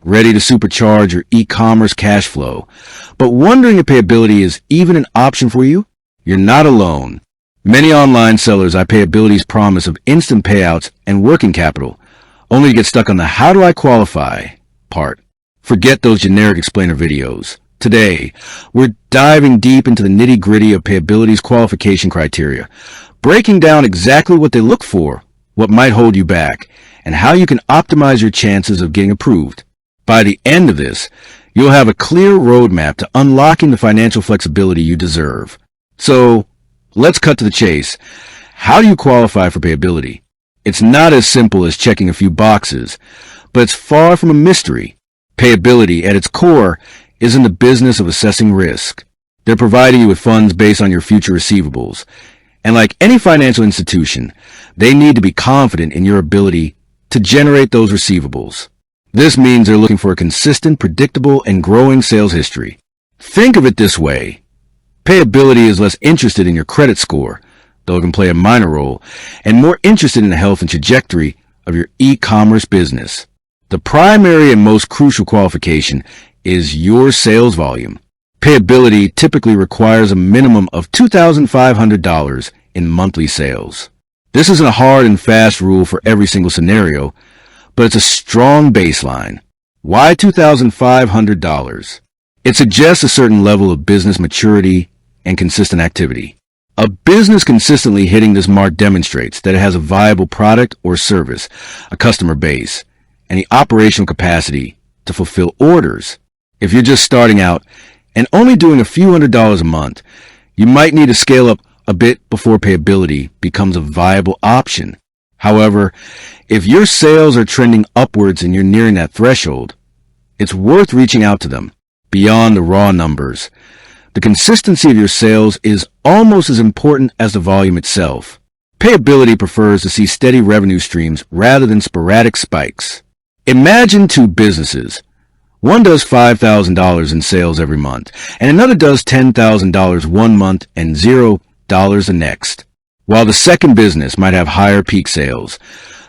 ready to supercharge your e-commerce cash flow, but wondering if payability is even an option for you? You're not alone. Many online sellers eye payability's promise of instant payouts and working capital, only to get stuck on the "how do I qualify" part. Forget those generic explainer videos. Today, we're diving deep into the nitty-gritty of payability's qualification criteria, breaking down exactly what they look for, what might hold you back, and how you can optimize your chances of getting approved. By the end of this, you'll have a clear roadmap to unlocking the financial flexibility you deserve. So, let's cut to the chase. How do you qualify for payability? It's not as simple as checking a few boxes, but it's far from a mystery. Payability, at its core, is in the business of assessing risk. They're providing you with funds based on your future receivables. And like any financial institution, they need to be confident in your ability to generate those receivables. This means they're looking for a consistent, predictable, and growing sales history. Think of it this way. Payability is less interested in your credit score, though it can play a minor role, and more interested in the health and trajectory of your e-commerce business. The primary and most crucial qualification is your sales volume. Payability typically requires a minimum of $2,500 in monthly sales. This isn't a hard and fast rule for every single scenario, but it's a strong baseline. Why $2,500? It suggests a certain level of business maturity and consistent activity. A business consistently hitting this mark demonstrates that it has a viable product or service, a customer base, and the operational capacity to fulfill orders. If you're just starting out and only doing a few $100s a month, you might need to scale up a bit before payability becomes a viable option. However, if your sales are trending upwards and you're nearing that threshold, it's worth reaching out to them. Beyond the raw numbers, the consistency of your sales is almost as important as the volume itself. Payability prefers to see steady revenue streams rather than sporadic spikes. Imagine two businesses. One does $5,000 in sales every month, and another does $10,000 one month and $0 the next. While the second business might have higher peak sales,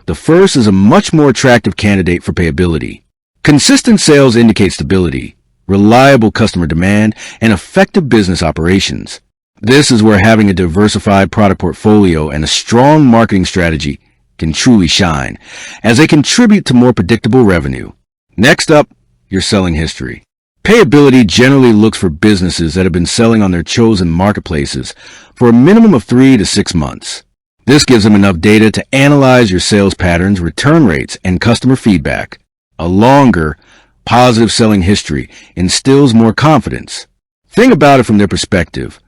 the first is a much more attractive candidate for payability. Consistent sales indicate stability, reliable customer demand, and effective business operations. This is where having a diversified product portfolio and a strong marketing strategy can truly shine, as they contribute to more predictable revenue. Next up, your selling history. Payability generally looks for businesses that have been selling on their chosen marketplaces for a minimum of 3 to 6 months. This gives them enough data to analyze your sales patterns, return rates, and customer feedback. A longer, positive selling history instills more confidence. Think about it from their perspective.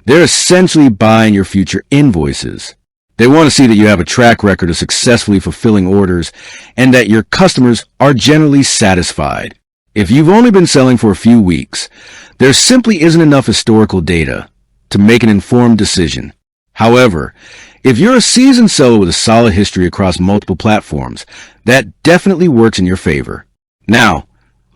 They're essentially buying your future invoices. They want to see that you have a track record of successfully fulfilling orders and that your customers are generally satisfied. If you've only been selling for a few weeks, there simply isn't enough historical data to make an informed decision. However, if you're a seasoned seller with a solid history across multiple platforms, that definitely works in your favor. Now,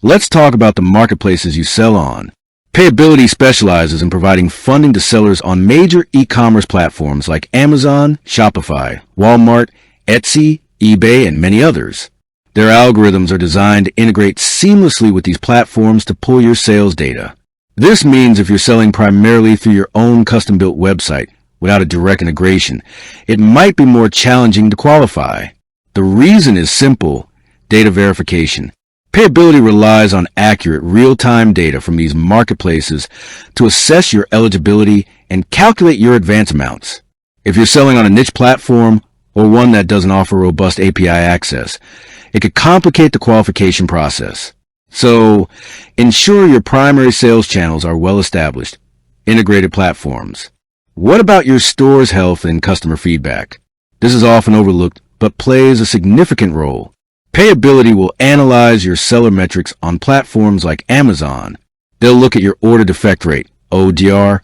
let's talk about the marketplaces you sell on. Payability specializes in providing funding to sellers on major e-commerce platforms like Amazon, Shopify, Walmart, Etsy, eBay, and many others. Their algorithms are designed to integrate seamlessly with these platforms to pull your sales data. This means if you're selling primarily through your own custom-built website without a direct integration, it might be more challenging to qualify. The reason is simple: data verification. Payability relies on accurate, real-time data from these marketplaces to assess your eligibility and calculate your advance amounts. If you're selling on a niche platform or one that doesn't offer robust API access, it could complicate the qualification process. So, ensure your primary sales channels are well-established, integrated platforms. What about your store's health and customer feedback? This is often overlooked, but plays a significant role. Payability will analyze your seller metrics on platforms like Amazon. They'll look at your order defect rate, ODR,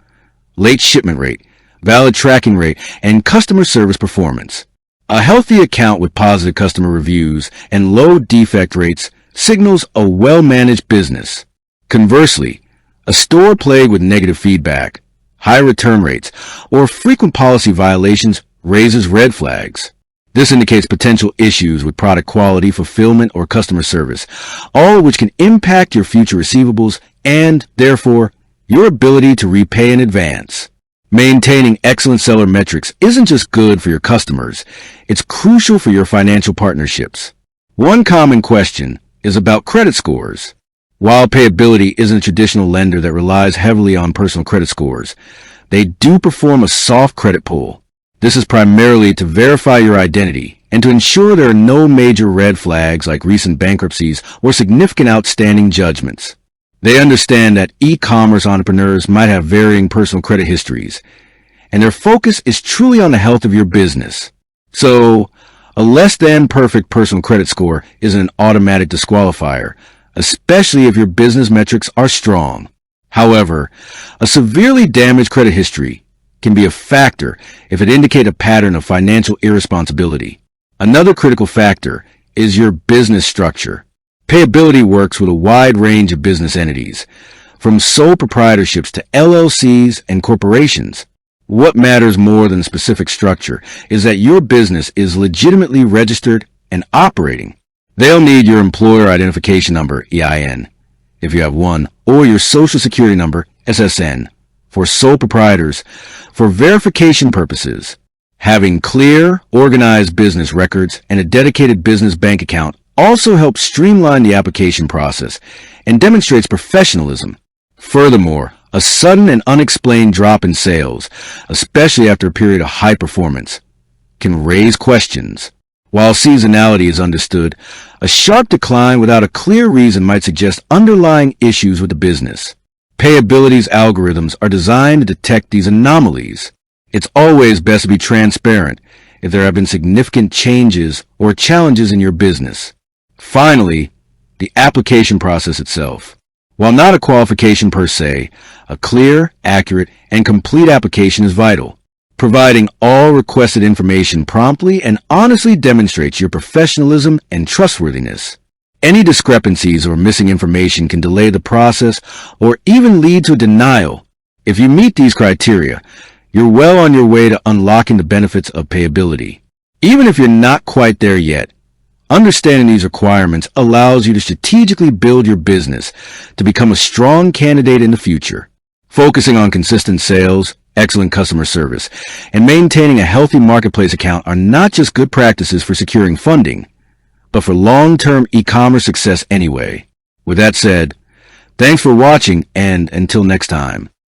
late shipment rate, valid tracking rate, and customer service performance. A healthy account with positive customer reviews and low defect rates signals a well-managed business. Conversely, a store plagued with negative feedback, high return rates, or frequent policy violations raises red flags. This indicates potential issues with product quality, fulfillment, or customer service, all of which can impact your future receivables and, therefore, your ability to repay in advance. Maintaining excellent seller metrics isn't just good for your customers, it's crucial for your financial partnerships. One common question is about credit scores. While Payability isn't a traditional lender that relies heavily on personal credit scores, they do perform a soft credit pull. This is primarily to verify your identity and to ensure there are no major red flags like recent bankruptcies or significant outstanding judgments. They understand that e-commerce entrepreneurs might have varying personal credit histories, and their focus is truly on the health of your business. So, a less than perfect personal credit score isn't an automatic disqualifier, especially if your business metrics are strong. However, a severely damaged credit history can be a factor if it indicates a pattern of financial irresponsibility. Another critical factor is your business structure. Payability works with a wide range of business entities, from sole proprietorships to LLCs and corporations. What matters more than specific structure is that your business is legitimately registered and operating. They'll need your employer identification number, EIN, if you have one, or your social security number, SSN, for sole proprietors for verification purposes. Having clear, organized business records and a dedicated business bank account also helps streamline the application process and demonstrates professionalism. Furthermore, a sudden and unexplained drop in sales, especially after a period of high performance, can raise questions. While seasonality is understood, a sharp decline without a clear reason might suggest underlying issues with the business. Payability's algorithms are designed to detect these anomalies. It's always best to be transparent if there have been significant changes or challenges in your business. Finally, the application process itself. While not a qualification per se, a clear, accurate, and complete application is vital. Providing all requested information promptly and honestly demonstrates your professionalism and trustworthiness. Any discrepancies or missing information can delay the process or even lead to a denial. If you meet these criteria, you're well on your way to unlocking the benefits of Payability. Even if you're not quite there yet, understanding these requirements allows you to strategically build your business to become a strong candidate in the future. Focusing on consistent sales, excellent customer service, and maintaining a healthy marketplace account are not just good practices for securing funding, but for long-term e-commerce success anyway. With that said, thanks for watching, and until next time.